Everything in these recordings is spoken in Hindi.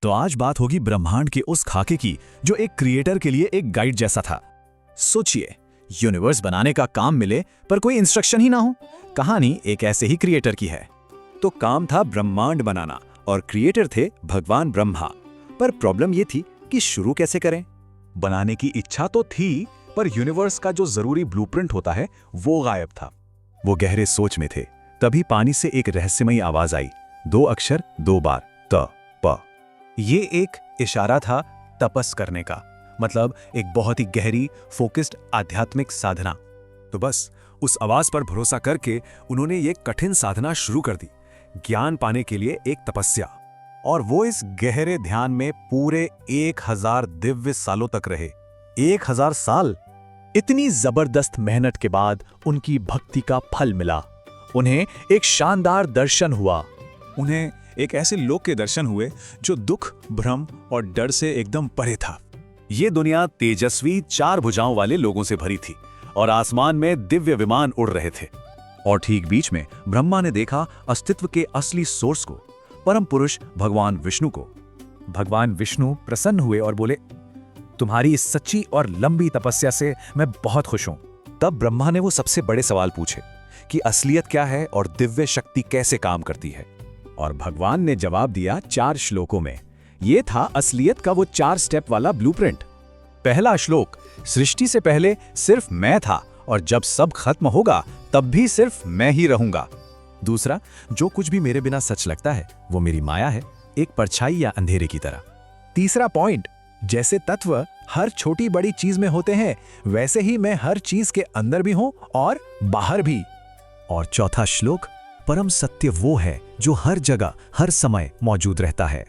तो आज बात होगी ब्रह्मांड के उस खाके की जो एक क्रिएटर के लिए एक गाइड जैसा था। सोचिए, यूनिवर्स बनाने का काम मिले पर कोई इंस्ट्रक्शन ही ना हो। कहानी एक ऐसे ही क्रिएटर की है। तो काम था ब्रह्मांड बनाना और क्रिएटर थे भगवान ब्रह्मा। पर प्रॉब्लम ये थी कि शुरू कैसे करें। बनाने की इच्छा तो थी, पर यूनिवर्स का जो जरूरी ब्लूप्रिंट होता है वो गायब था। वो गहरे सोच में थे, तभी पानी से एक रहस्यमयी आवाज आई। 2 अक्षर 2 बार, त प। ये एक इशारा था तपस करने का, मतलब एक बहुत ही गहरी फोकस्ड आध्यात्मिक साधना। तो बस उस आवाज पर भरोसा करके उन्होंने ये कठिन साधना शुरू कर दी, ज्ञान पाने के लिए एक तपस्या। और वो इस गहरे ध्यान में पूरे 1000 दिव्य सालों तक रहे। 1000 साल! इतनी जबरदस्त मेहनत के बाद उनकी भक्ति का फल मिला। उन्हें एक शानदार दर्शन हुआ। उन्हें एक ऐसे लोक के दर्शन हुए जो दुख, भ्रम और डर से एकदम परे था। ये दुनिया तेजस्वी 4 भुजाओं वाले लोगों से भरी थी और आसमान में दिव्य विमान उड़ रहे थे। और ठीक बीच में ब्रह्मा ने देखा अस्तित्व के असली सोर्स को, परम पुरुष भगवान विष्णु को। भगवान विष्णु प्रसन्न हुए और बोले, तुम्हारी इस सच्ची और लंबी तपस्या से मैं बहुत खुश हूं। तब ब्रह्मा ने वो सबसे बड़े सवाल पूछे कि असलियत क्या है और दिव्य शक्ति कैसे काम करती है। और भगवान ने जवाब दिया 4 श्लोकों में। ये था असलियत का वो 4 स्टेप वाला ब्लूप्रिंट। पहला श्लोक, सृष्टि से पहले सिर्फ मैं था और जब सब खत्म होगा तब भी सिर्फ मैं ही रहूंगा। दूसरा, जो कुछ भी मेरे बिना सच लगता है वो मेरी माया है, एक परछाई या अंधेरे की तरह। तीसरा पॉइंट, जैसे तत्व हर छोटी बड़ी चीज में होते हैं, वैसे ही मैं हर चीज के अंदर भी हूं और बाहर भी। और चौथा श्लोक, परम सत्य वो है जो हर जगह हर समय मौजूद रहता है।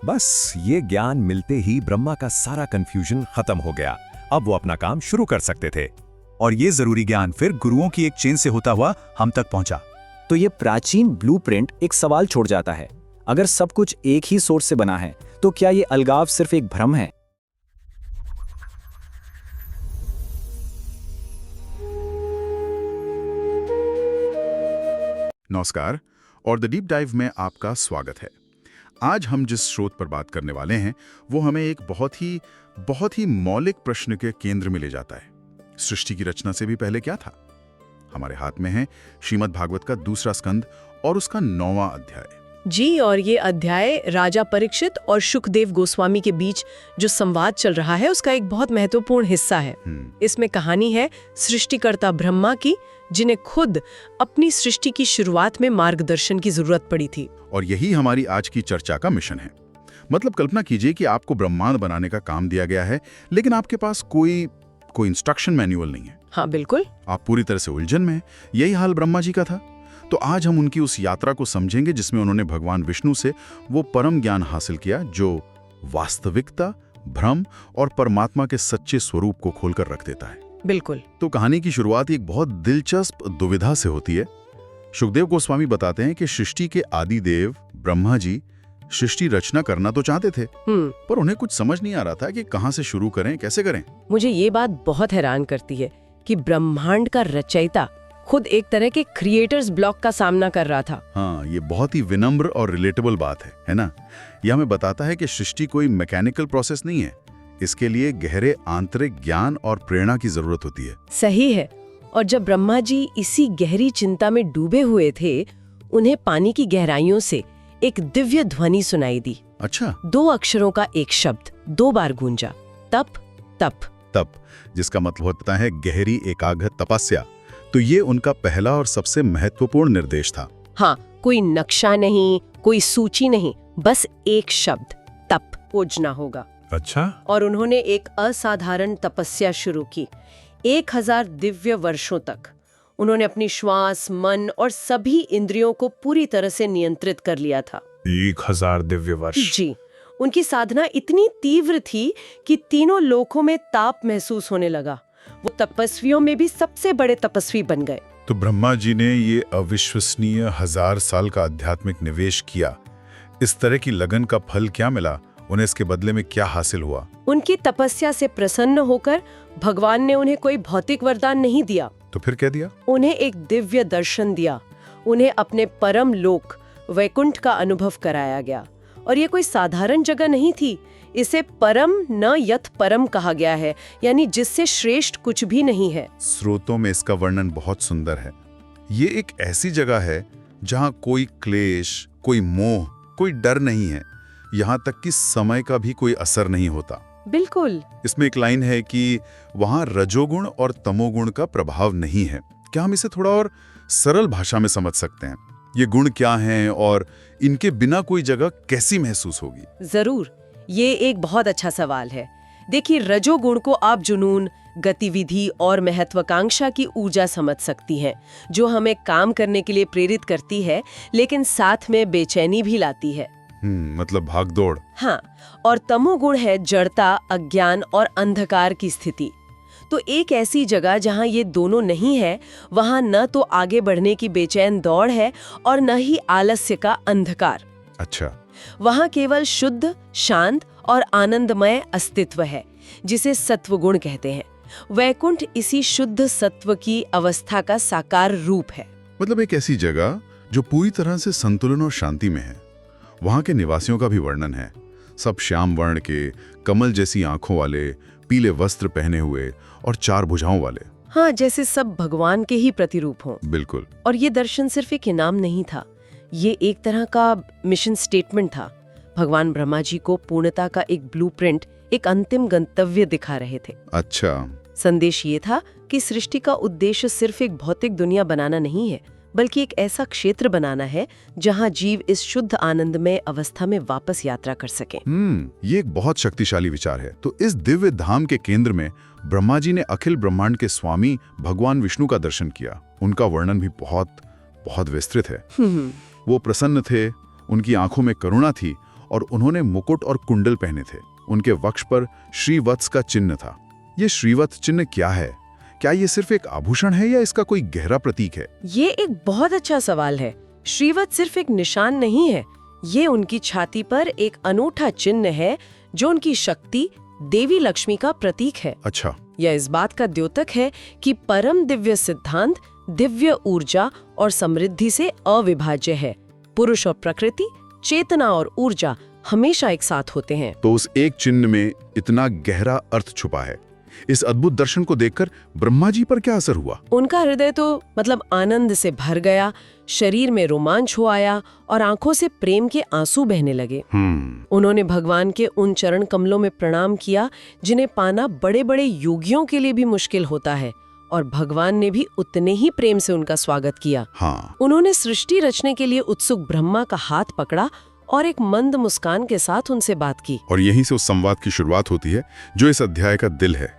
बस ये ज्ञान मिलते ही ब्रह्मा का सारा कंफ्यूजन खत्म हो गया। अब वो अपना काम शुरू कर सकते थे। और ये जरूरी ज्ञान फिर गुरुओं की एक चेन से होता हुआ हम तक पहुंचा। तो ये प्राचीन ब्लूप्रिंट एक सवाल छोड़ जाता है, अगर सब कुछ एक ही सोर्स से बना है तो क्या ये अलगाव सिर्फ एक भ्रम है? नमस्कार और द डीप डाइव में आपका स्वागत है। आज हम जिस स्रोत पर बात करने वाले हैं वो हमें एक बहुत ही मौलिक प्रश्न के केंद्र में ले जाता है। सृष्टि की रचना से भी पहले क्या था? हमारे हाथ में है श्रीमद् भागवत का 2वां स्कंद और उसका 9वां अध्याय। जी, और ये अध्याय राजा परीक्षित और शुकदेव गोस्वामी के बीच जो संवाद चल रहा है उसका एक बहुत महत्वपूर्ण हिस्सा है। इसमें कहानी है सृष्टिकर्ता ब्रह्मा की, जिन्हें खुद अपनी सृष्टि की शुरुआत में मार्गदर्शन की जरूरत पड़ी थी। और यही हमारी आज की चर्चा का मिशन है। मतलब कल्पना कीजिए कि आपको ब्रह्मांड बनाने का काम दिया गया है, लेकिन आपके पास कोई इंस्ट्रक्शन मैनुअल नहीं है। हाँ बिल्कुल। आप पूरी तरह से उलझन में हैं। यही हाल ब्रह्मा जी का था। तो आज हम उनकी उस यात्रा को समझेंगे जिसमें उन्होंने भगवान विष्णु से वो परम ज्ञान हासिल किया जो वास्तविकता, भ्रम और परमात्मा के सच्चे स्वरूप को खोलकर रख देता है। बिल्कुल। तो कहानी की शुरुआत एक बहुत दिलचस्प दुविधा से होती है। शुकदेव गोस्वामी बताते हैं कि सृष्टि के आदि देव ब्रह्मा जी सृष्टि रचना करना तो चाहते थे, पर उन्हें कुछ समझ नहीं आ रहा था कि कहां से शुरू करें, कैसे करें। मुझे ये बात बहुत हैरान करती है कि ब्रह्मांड का रचयिता खुद एक तरह के क्रिएटर्स ब्लॉक का सामना कर रहा था। हाँ, ये बहुत ही विनम्र और रिलेटेबल बात है ना? यह हमें बताता है कि सृष्टि कोई मैकेनिकल प्रोसेस नहीं है। इसके लिए गहरे आंतरिक ज्ञान और प्रेरणा की जरूरत होती है। सही है। और जब ब्रह्मा जी इसी गहरी चिंता में डूबे हुए थे, उन्हें पानी की गहराइयों से एक दिव्य ध्वनि सुनाई दी। अच्छा। 2 अक्षरों का एक शब्द 2 बार गूंजा, तप तप तप, जिसका मतलब होता है गहरी एकाग्र तपस्या। तो ये उनका पहला और सबसे महत्वपूर्ण निर्देश था। हाँ, कोई नक्शा नहीं, कोई सूची नहीं, बस एक शब्द, तप, पूजना होगा। अच्छा। और उन्होंने एक असाधारण तपस्या शुरू की। 1000 दिव्य वर्षों तक उन्होंने अपनी श्वास, मन और सभी इंद्रियों को पूरी तरह से नियंत्रित कर लिया था। 1000 दिव्य वर्ष। जी। उनकी साधना इतनी तीव्र थी कि तीनों लोकों में ताप महसूस होने लगा। वो तपस्वियों में भी सबसे बड़े तपस्वी बन गए। तो ब्रह्मा जी ने ये अविश्वसनीय 1000 साल का आध्यात्मिक निवेश किया। इस तरह की लगन का फल क्या मिला? उन्हें इसके बदले में क्या हासिल हुआ? उनकी तपस्या से प्रसन्न होकर भगवान ने उन्हें कोई भौतिक वरदान नहीं दिया। तो फिर क्या दिया? उन्हें एक दिव्य दर्शन दिया। उन्हें अपने परम लोक वैकुंठ का अनुभव कराया गया और ये कोई साधारण जगह नहीं थी। इसे परम न यथ परम कहा गया है, यानी जिससे श्रेष्ठ कुछ भी नहीं है। स्रोतों में इसका वर्णन बहुत सुंदर है। ये एक ऐसी जगह है जहां कोई क्लेश, कोई मोह, कोई डर नहीं है, यहाँ तक कि समय का भी कोई असर नहीं होता। बिल्कुल। इसमें एक लाइन है कि वहां रजोगुण और तमोगुण का प्रभाव नहीं है। क्या हम इसे थोड़ा और सरल भाषा में समझ सकते हैं? ये गुण क्या हैं और इनके बिना कोई जगह कैसी महसूस होगी? जरूर, ये एक बहुत अच्छा सवाल है। देखिए, रजोगुण को आप जुनून, गतिविधि और महत्वाकांक्षा की ऊर्जा समझ सकती हैं, जो हमें काम करने के लिए प्रेरित करती है, लेकिन साथ में बेचैनी भी लाती है। मतलब भागदौड़। हाँ, और तमोगुण है जड़ता, अज्ञान और अंधकार की स्थिति। तो एक ऐसी जगह जहाँ ये दोनों नहीं है, वहाँ न तो आगे बढ़ने की बेचैन दौड़ है और न ही आलस्य का अंधकार। अच्छा। वहाँ केवल शुद्ध, शांत और आनंदमय अस्तित्व है, जिसे सत्वगुण कहते हैं। वैकुंठ इसी शुद्ध सत्व की अवस्था का साकार रूप है। मतलब एक ऐसी जगह जो पूरी तरह से संतुलन और शांति में है। वहाँ के निवासियों का भी वर्णन है। सब श्याम वर्ण के, कमल जैसी आंखों वाले, पीले वस्त्र पहने हुए और 4 भुजाओं वाले। हाँ, जैसे सब भगवान के ही प्रतिरूप हों। बिल्कुल। और ये दर्शन सिर्फ एक इनाम नहीं था, ये एक तरह का मिशन स्टेटमेंट था। भगवान ब्रह्मा जी को पूर्णता का एक ब्लूप्रिंट, एक अंतिम गंतव्य दिखा रहे थे। अच्छा। संदेश ये था कि सृष्टि का उद्देश्य सिर्फ एक भौतिक दुनिया बनाना नहीं है, बल्कि एक ऐसा क्षेत्र बनाना है जहां जीव इस शुद्ध आनंदमय अवस्था में वापस यात्रा कर सके। ये एक बहुत शक्तिशाली विचार है। तो इस दिव्य धाम के केंद्र में ब्रह्मा जी ने अखिल ब्रह्मांड के स्वामी भगवान विष्णु का दर्शन किया। उनका वर्णन भी बहुत बहुत विस्तृत है। वो प्रसन्न थे, उनकी आंखों में करुणा थी और उन्होंने मुकुट और कुंडल पहने थे। उनके वक्ष पर श्रीवत्स का चिन्ह था। ये श्रीवत्स चिन्ह क्या है? क्या ये सिर्फ एक आभूषण है या इसका कोई गहरा प्रतीक है? ये एक बहुत अच्छा सवाल है। श्रीवत्स सिर्फ एक निशान नहीं है, ये उनकी छाती पर एक अनूठा चिन्ह है जो उनकी शक्ति, देवी लक्ष्मी का प्रतीक है। अच्छा। यह इस बात का द्योतक है कि परम दिव्य सिद्धांत, दिव्य ऊर्जा और समृद्धि से अविभाज्य है। पुरुष और प्रकृति, चेतना और ऊर्जा हमेशा एक साथ होते हैं। तो उस एक चिन्ह में इतना गहरा अर्थ छुपा है। इस अद्भुत दर्शन को देखकर ब्रह्मा जी पर क्या असर हुआ? उनका हृदय तो आनंद से भर गया, शरीर में रोमांच हो आया और आंखों से प्रेम के आंसू बहने लगे। उन्होंने भगवान के उन चरण कमलों में प्रणाम किया जिन्हें पाना बड़े बड़े योगियों के लिए भी मुश्किल होता है, और भगवान ने भी उतने ही प्रेम से उनका स्वागत किया। उन्होंने सृष्टि रचने के लिए उत्सुक ब्रह्मा का हाथ पकड़ा और एक मंद मुस्कान के साथ उनसे बात की। और यहीं से उस संवाद की शुरुआत होती है जो इस अध्याय का दिल है।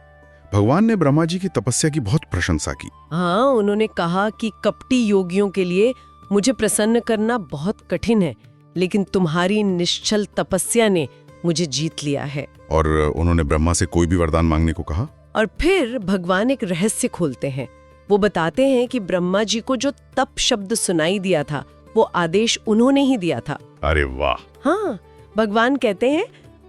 भगवान ने ब्रह्मा जी की तपस्या की बहुत प्रशंसा की। हाँ, उन्होंने कहा कि कपटी योगियों के लिए मुझे प्रसन्न करना बहुत कठिन है, लेकिन तुम्हारी निश्चल तपस्या ने मुझे जीत लिया है। और उन्होंने ब्रह्मा से कोई भी वरदान मांगने को कहा। और फिर भगवान एक रहस्य खोलते हैं। वो बताते हैं कि ब्रह्मा जी को जो तप शब्द सुनाई दिया था, वो आदेश उन्होंने ही दिया था। अरे वाह। हाँ, भगवान कहते हैं,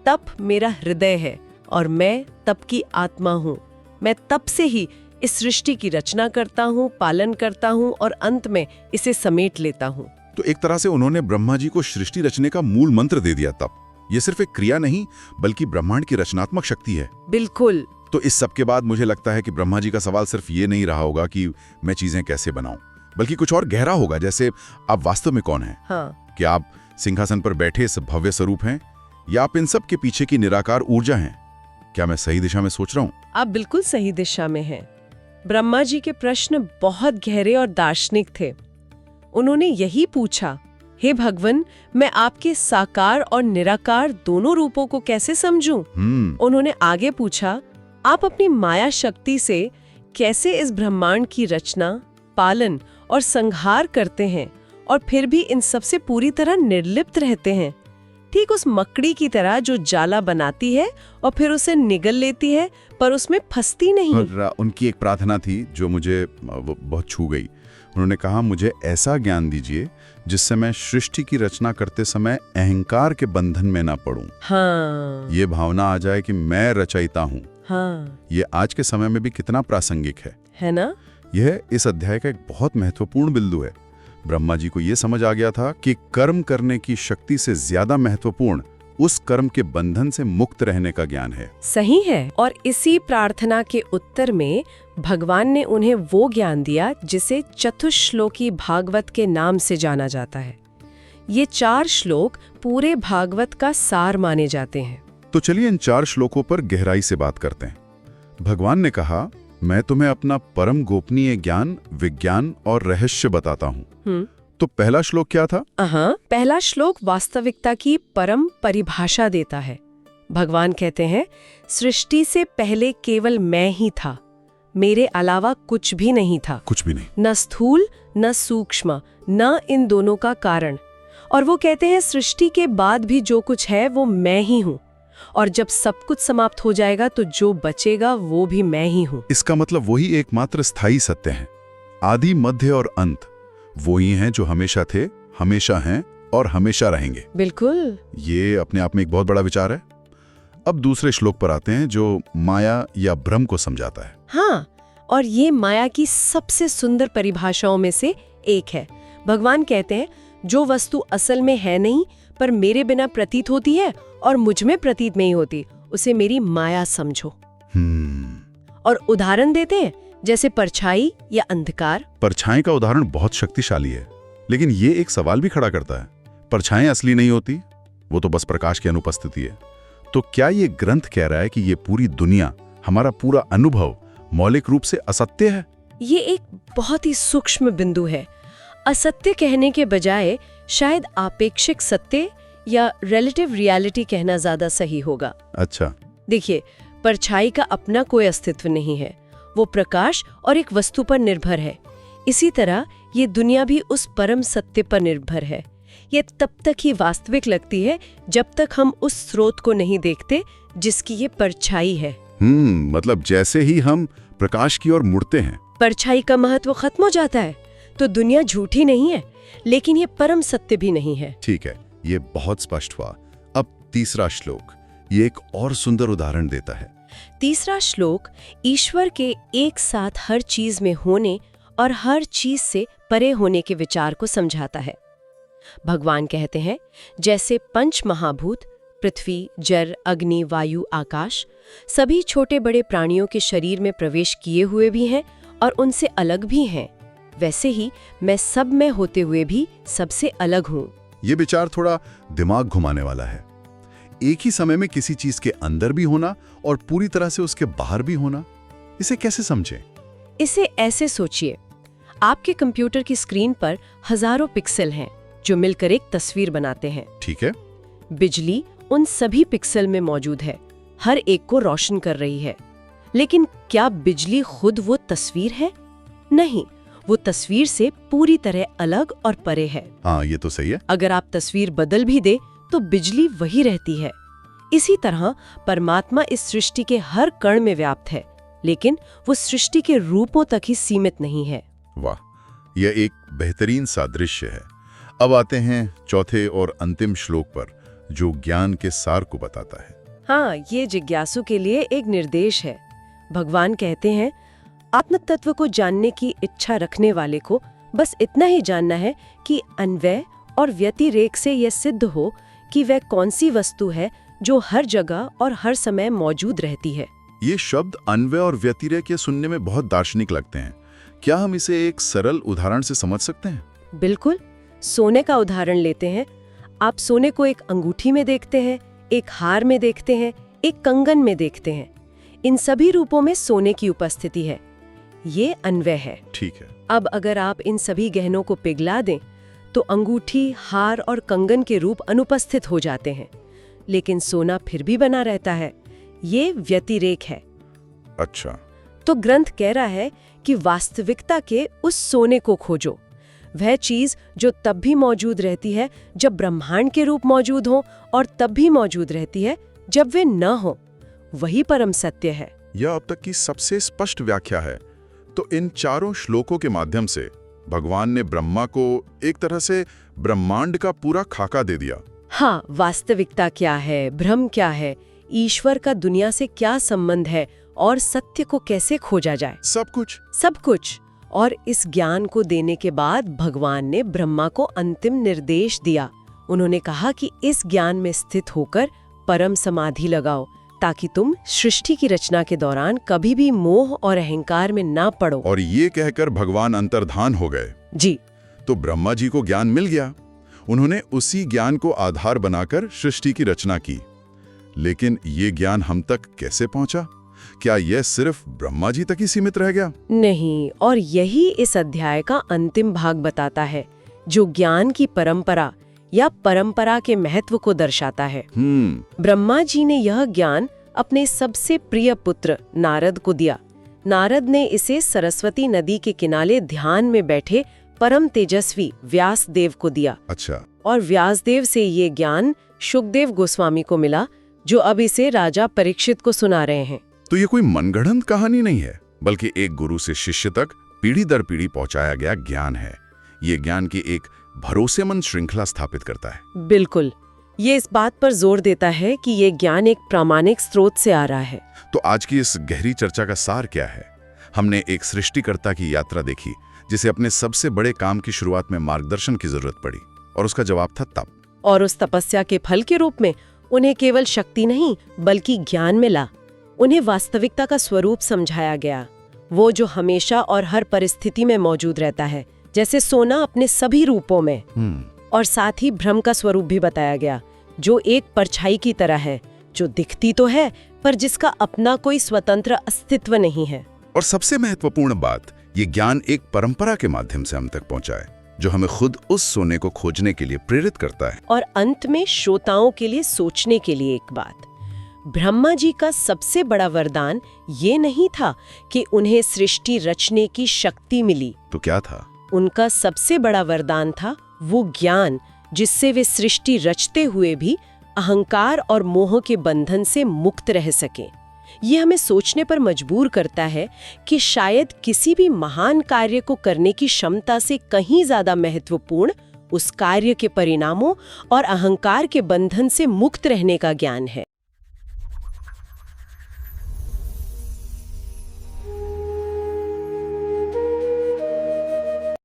तप मेरा हृदय है और मैं तप की आत्मा हूँ। मैं तप से ही इस सृष्टि की रचना करता हूँ, पालन करता हूँ और अंत में इसे समेट लेता हूँ। तो एक तरह से उन्होंने ब्रह्मा जी को सृष्टि रचने का मूल मंत्र दे दिया। तप ये सिर्फ एक क्रिया नहीं, बल्कि ब्रह्मांड की रचनात्मक शक्ति है। बिल्कुल। तो इस सब के बाद मुझे लगता है कि ब्रह्मा जी का सवाल सिर्फ ये नहीं रहा होगा कि मैं चीजें कैसे बनाऊं, बल्कि कुछ और गहरा होगा, जैसे आप वास्तव में कौन हैं? हाँ। क्या आप सिंहासन पर बैठे इस भव्य स्वरूप हैं, या आप इन सब के पीछे की निराकार ऊर्जा हैं? क्या मैं सही दिशा में सोच रहा हूँ? आप बिल्कुल सही दिशा में हैं। ब्रह्मा जी के प्रश्न बहुत गहरे और दार्शनिक थे। उन्होंने यही पूछा, हे भगवान, मैं आपके साकार और निराकार दोनों रूपों को कैसे समझूं? उन्होंने आगे पूछा, आप अपनी माया शक्ति से कैसे इस ब्रह्मांड की रचना, पालन और संहार करते हैं और फिर भी इन सब से पूरी तरह निर्लिप्त रहते हैं, ठीक उस मकड़ी की तरह जो जाला बनाती है और फिर उसे निगल लेती है पर उसमें फंसती नहीं। और उनकी एक प्रार्थना थी जो मुझे बहुत छू गई। उन्होंने कहा, मुझे ऐसा ज्ञान दीजिए जिससे मैं सृष्टि की रचना करते समय अहंकार के बंधन में ना पड़ूं। हाँ। ये भावना आ जाए कि मैं रचयिता हूँ। हाँ। ये आज के समय में भी कितना प्रासंगिक है ना? यह इस अध्याय का एक बहुत महत्वपूर्ण बिंदु है। ब्रह्मा जी को यह समझ आ गया था कि कर्म करने की शक्ति से ज्यादा महत्वपूर्ण उस कर्म के बंधन से मुक्त रहने का ज्ञान है। सही है। और इसी प्रार्थना के उत्तर में भगवान ने उन्हें वो ज्ञान दिया जिसे चतुश्लोकी भागवत के नाम से जाना जाता है। ये 4 श्लोक पूरे भागवत का सार माने जाते हैं। तो चलिए इन 4 श्लोकों पर गहराई से बात करते हैं। भगवान ने कहा, मैं तुम्हें अपना परम गोपनीय ज्ञान, विज्ञान और रहस्य बताता हूँ। तो पहला श्लोक क्या था? पहला श्लोक वास्तविकता की परम परिभाषा देता है। भगवान कहते हैं, सृष्टि से पहले केवल मैं ही था, मेरे अलावा कुछ भी नहीं था। कुछ भी नहीं। न स्थूल न सूक्ष्म, न इन दोनों का कारण। और वो कहते हैं, सृष्टि के बाद भी जो कुछ है वो मैं ही हूँ, और जब सब कुछ समाप्त हो जाएगा तो जो बचेगा वो भी मैं ही हूँ। इसका मतलब वही एकमात्र स्थायी सत्य है। आदि, मध्य और अंत वही हैं जो हमेशा थे, हमेशा हैं और हमेशा रहेंगे। बिल्कुल। ये अपने आप में एक बहुत बड़ा विचार है। अब दूसरे श्लोक पर आते हैं जो माया या भ्रम को समझाता है। हाँ, और ये माया की सबसे सुंदर परिभाषाओं में से एक है। भगवान कहते हैं, जो वस्तु असल में है नहीं पर मेरे बिना प्रतीत होती है और मुझ में प्रतीत नहीं होती, उसे मेरी माया समझो। और उदाहरण देते हैं, जैसे परछाई या अंधकार। परछाई का उदाहरण बहुत शक्तिशाली है, लेकिन ये एक सवाल भी खड़ा करता है। परछाएं असली नहीं होती, वो तो बस प्रकाश की अनुपस्थिति है। तो क्या ये ग्रंथ कह रहा है कि ये पूरी दुनिया, हमारा पूरा अनुभव मौलिक रूप से असत्य है? ये एक बहुत ही सूक्ष्म बिंदु है। असत्य कहने के बजाय शायद आपेक्षिक सत्य या रिलेटिव रियलिटी कहना ज्यादा सही होगा। अच्छा। देखिए, परछाई का अपना कोई अस्तित्व नहीं है, वो प्रकाश और एक वस्तु पर निर्भर है। इसी तरह ये दुनिया भी उस परम सत्य पर निर्भर है। ये तब तक ही वास्तविक लगती है जब तक हम उस स्रोत को नहीं देखते जिसकी ये परछाई है। मतलब जैसे ही हम प्रकाश की ओर मुड़ते हैं, परछाई का महत्व खत्म हो जाता है। तो दुनिया झूठी नहीं है, लेकिन ये परम सत्य भी नहीं है। ठीक है, ये बहुत स्पष्ट हुआ। अब तीसरा श्लोक ये एक और सुंदर उदाहरण देता है। तीसरा श्लोक ईश्वर के एक साथ हर चीज में होने और हर चीज से परे होने के विचार को समझाता है। भगवान कहते हैं, जैसे पंच महाभूत पृथ्वी, जल, अग्नि, वायु, आकाश सभी छोटे बड़े प्राणियों के शरीर में प्रवेश किए हुए भी हैं और उनसे अलग भी हैं, वैसे ही मैं सब में होते हुए भी सबसे अलग हूँ। ये विचार थोड़ा दिमाग घुमाने वाला है। एक ही समय में किसी चीज के अंदर भी होना और पूरी तरह से उसके बाहर भी होना, इसे कैसे समझें? इसे ऐसे सोचिए, आपके कंप्यूटर की स्क्रीन पर हजारों पिक्सल हैं जो मिलकर एक तस्वीर बनाते हैं। ठीक है। बिजली उन सभी पिक्सल में मौजूद है, हर एक को रोशन कर रही है। लेकिन क्या बिजली खुद वो तस्वीर है? नहीं, वो तस्वीर से पूरी तरह अलग और परे है। हाँ, ये तो सही है। अगर आप तस्वीर बदल भी दे तो बिजली वही रहती है। इसी तरह परमात्मा इस सृष्टि के हर कण में व्याप्त है, लेकिन वो सृष्टि के रूपों तक ही सीमित नहीं है। वाह, यह एक बेहतरीन सादृश्य है। अब आते हैं चौथे और अंतिम श्लोक पर, जो ज्ञान के सार को बताता है। हाँ, ये जिज्ञासु के लिए एक निर्देश है। भगवान कहते हैं, आत्म तत्व को जानने की इच्छा रखने वाले को बस इतना ही जानना है कि अन्वय और व्यतिरेक से यह सिद्ध हो कि वह कौन सी वस्तु है जो हर जगह और हर समय मौजूद रहती है। ये शब्द अन्वय और व्यतिरेक के सुनने में बहुत दार्शनिक लगते हैं। क्या हम इसे एक सरल उदाहरण से समझ सकते हैं? बिल्कुल। सोने का उदाहरण लेते हैं। आप सोने को एक अंगूठी में देखते हैं, एक हार में देखते हैं, एक कंगन में देखते हैं। इन सभी रूपों में सोने की उपस्थिति है। ये अन्वय है। ठीक है। अब अगर आप इन सभी गहनों को पिघला दें तो अंगूठी, हार और कंगन के रूप अनुपस्थित हो जाते हैं, लेकिन सोना फिर भी बना रहता है। ये व्यतिरेक है। अच्छा। तो ग्रंथ कह रहा है कि वास्तविकता के उस सोने को खोजो, वह चीज जो तब भी मौजूद रहती है जब ब्रह्मांड के रूप मौजूद हो और तब भी मौजूद रहती है जब वे न हो। वही परम सत्य है। यह अब तक की सबसे स्पष्ट व्याख्या है। तो इन चारों श्लोकों के माध्यम से भगवान ने ब्रह्मा को एक तरह से ब्रह्मांड का पूरा खाका दे दिया। हाँ, वास्तविकता क्या है, भ्रम क्या है, ईश्वर का दुनिया से क्या संबंध है और सत्य को कैसे खोजा जाए, सब कुछ। सब कुछ। और इस ज्ञान को देने के बाद भगवान ने ब्रह्मा को अंतिम निर्देश दिया। उन्होंने कहा कि इस ज्ञान में स्थित होकर परम समाधि लगाओ, ताकि तुम सृष्टि की रचना के दौरान कभी भी मोह और अहंकार में ना पड़ो। और ये कहकर भगवान अंतर्धान हो गए। जी। तो ब्रह्मा जी को ज्ञान मिल गया। उन्होंने उसी ज्ञान को आधार बनाकर सृष्टि की रचना की। लेकिन ये ज्ञान हम तक कैसे पहुंचा? क्या यह सिर्फ ब्रह्मा जी तक ही सीमित रह गया? नहीं, और यही इस अध्याय का अंतिम भाग बताता है, जो ज्ञान की परंपरा या परंपरा के महत्व को दर्शाता है। ब्रह्मा जी ने यह ज्ञान अपने सबसे प्रिय पुत्र नारद को दिया। नारद ने इसे सरस्वती नदी के किनारे ध्यान में बैठे परम तेजस्वी व्यासदेव को दिया। अच्छा। और व्यासदेव से ये ज्ञान शुकदेव गोस्वामी को मिला, जो अब इसे राजा परीक्षित को सुना रहे हैं। तो ये कोई मनगढ़ंत कहानी नहीं है, बल्कि एक गुरु से शिष्य तक पीढ़ी दर पीढ़ी पहुंचाया गया ज्ञान है। ये ज्ञान की एक भरोसेमंद श्रृंखला स्थापित करता है। बिल्कुल, ये इस बात पर जोर देता है कि ये ज्ञान एक प्रामाणिक स्रोत से आ रहा है। तो आज की इस गहरी चर्चा का सार क्या है? हमने एक सृष्टिकर्ता की यात्रा देखी, जिसे अपने सबसे बड़े काम की शुरुआत में मार्गदर्शन की जरूरत पड़ी, और उसका जवाब था तप। और उस तपस्या के फल के रूप में उन्हें केवल शक्ति नहीं, बल्कि ज्ञान मिला। उन्हें वास्तविकता का स्वरूप समझाया गया, वो जो हमेशा और हर परिस्थिति में मौजूद रहता है, जैसे सोना अपने सभी रूपों में। और साथ ही भ्रम का स्वरूप भी बताया गया, जो एक परछाई की तरह है, जो दिखती तो है पर जिसका अपना कोई स्वतंत्र अस्तित्व नहीं है। और सबसे महत्वपूर्ण बात, ये ज्ञान एक परंपरा के माध्यम से हम तक पहुंचा है, जो हमें खुद उस सोने को खोजने के लिए प्रेरित करता है। और अंत में श्रोताओं के लिए सोचने के लिए एक बात, ब्रह्मा जी का सबसे बड़ा वरदान ये नहीं था कि उन्हें सृष्टि रचने की शक्ति मिली। तो क्या था? उनका सबसे बड़ा वरदान था वो ज्ञान जिससे वे सृष्टि रचते हुए भी अहंकार और मोह के बंधन से मुक्त रह सकें। ये हमें सोचने पर मजबूर करता है कि शायद किसी भी महान कार्य को करने की क्षमता से कहीं ज्यादा महत्वपूर्ण उस कार्य के परिणामों और अहंकार के बंधन से मुक्त रहने का ज्ञान है।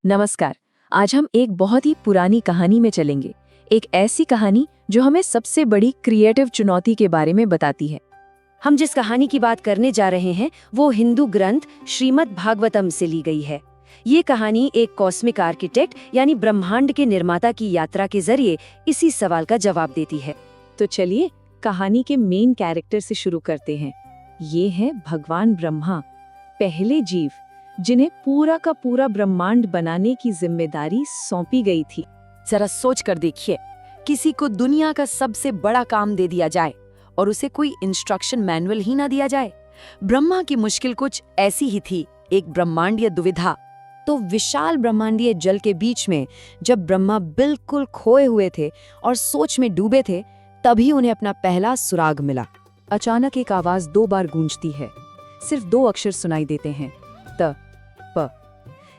नमस्कार। आज हम एक बहुत ही पुरानी कहानी में चलेंगे, एक ऐसी कहानी जो हमें सबसे बड़ी क्रिएटिव चुनौती के बारे में बताती है। हम जिस कहानी की बात करने जा रहे हैं वो हिंदू ग्रंथ श्रीमद् भागवतम से ली गई है। ये कहानी एक कॉस्मिक आर्किटेक्ट यानी ब्रह्मांड के निर्माता की यात्रा के जरिए इसी सवाल का जवाब देती है। तो चलिए कहानी के मेन कैरेक्टर से शुरू करते हैं। ये है भगवान ब्रह्मा, पहले जीव जिन्हें पूरा का पूरा ब्रह्मांड बनाने की जिम्मेदारी सौंपी गई थी। जरा सोच कर देखिए, किसी को दुनिया का सबसे बड़ा काम दे दिया जाए और उसे कोई इंस्ट्रक्शन मैनुअल ही ना दिया जाए। ब्रह्मा की मुश्किल कुछ ऐसी ही थी, एक ब्रह्मांडीय दुविधा। तो विशाल ब्रह्मांडीय जल के बीच में जब ब्रह्मा बिल्कुल खोए हुए थे और सोच में डूबे थे, तभी उन्हें अपना पहला सुराग मिला। अचानक एक आवाज 2 बार गूंजती है। सिर्फ 2 अक्षर सुनाई देते हैं, त प।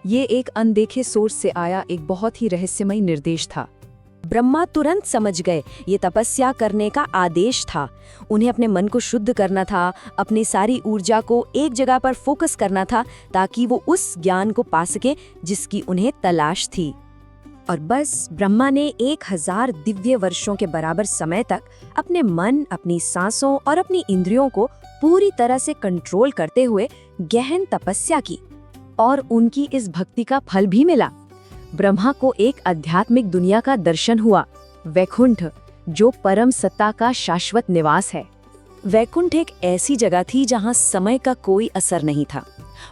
ये एक अनदेखे सोर्स से आया एक बहुत ही रहस्यमय निर्देश था। ब्रह्मा तुरंत समझ गए ये तपस्या करने का आदेश था। उन्हें अपने मन को शुद्ध करना था, अपनी सारी ऊर्जा को एक जगह पर फोकस करना था, ताकि वो उस ज्ञान को पा सके जिसकी उन्हें तलाश थी। और बस ब्रह्मा ने 1000 दिव्य वर्षों के बराबर समय तक अपने मन, अपनी सांसों और अपनी इंद्रियों को पूरी तरह से कंट्रोल करते हुए गहन तपस्या की, और उनकी इस भक्ति का फल भी मिला। ब्रह्मा को एक आध्यात्मिक दुनिया का दर्शन हुआ, वैकुंठ, जो परम सत्ता का शाश्वत निवास है। वैकुंठ एक ऐसी जगह थी जहां समय का कोई असर नहीं था।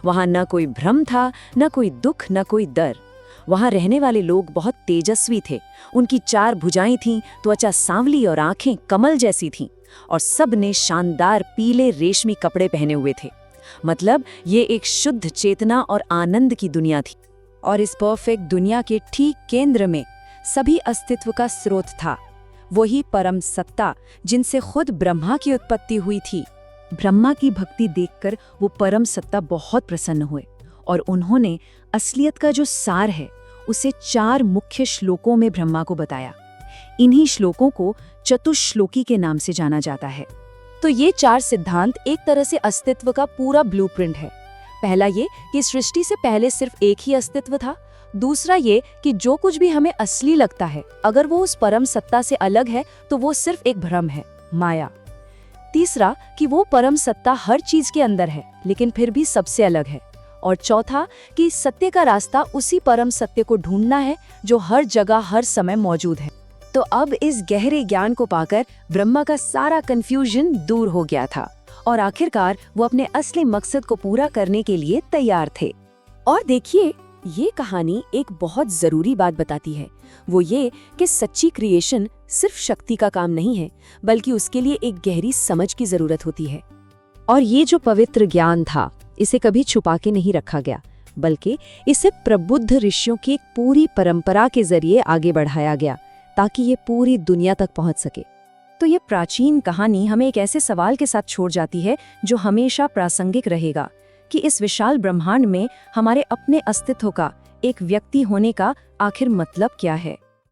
वहां न कोई भ्रम था, न कोई दुख, न कोई डर। वहां रहने वाले लोग बहुत तेजस्वी थे। उनकी 4 भुजाएं थीं, त्वचा सांवली और आंखें कमल जैसी थीं, और सब ने शानदार पीले रेशमी कपड़े पहने हुए थे। मतलब ये एक शुद्ध चेतना और आनंद की दुनिया थी। और इस परफेक्ट दुनिया के ठीक केंद्र में सभी अस्तित्व का स्रोत था, वही परम सत्ता जिनसे खुद ब्रह्मा की उत्पत्ति हुई थी। ब्रह्मा की भक्ति देखकर वो परम सत्ता बहुत प्रसन्न हुए, और उन्होंने असलियत का जो सार है उसे 4 मुख्य श्लोकों में ब्रह्मा को बताया। इन्हीं श्लोकों को चतुश्लोकी के नाम से जाना जाता है। तो ये 4 सिद्धांत एक तरह से अस्तित्व का पूरा ब्लूप्रिंट है। पहला ये कि सृष्टि से पहले सिर्फ एक ही अस्तित्व था। दूसरा ये कि जो कुछ भी हमें असली लगता है, अगर वो उस परम सत्ता से अलग है तो वो सिर्फ एक भ्रम है, माया। तीसरा कि वो परम सत्ता हर चीज के अंदर है लेकिन फिर भी सबसे अलग है। और चौथा कि सत्य का रास्ता उसी परम सत्य को ढूंढना है जो हर जगह हर समय मौजूद है। तो अब इस गहरे ज्ञान को पाकर ब्रह्मा का सारा कंफ्यूजन दूर हो गया था और आखिरकार वो अपने असली मकसद को पूरा करने के लिए तैयार थे। और देखिए, ये कहानी एक बहुत जरूरी बात बताती है, वो ये कि सच्ची क्रिएशन सिर्फ शक्ति का काम नहीं है, बल्कि उसके लिए एक गहरी समझ की जरूरत होती है। और ये जो पवित्र ज्ञान था, इसे कभी छुपा के नहीं रखा गया, बल्कि इसे प्रबुद्ध ऋषियों की एक पूरी परंपरा के जरिए आगे बढ़ाया गया ताकि ये पूरी दुनिया तक पहुंच सके। तो ये प्राचीन कहानी हमें एक ऐसे सवाल के साथ छोड़ जाती है जो हमेशा प्रासंगिक रहेगा कि इस विशाल ब्रह्मांड में हमारे अपने अस्तित्व का, एक व्यक्ति होने का आखिर मतलब क्या है।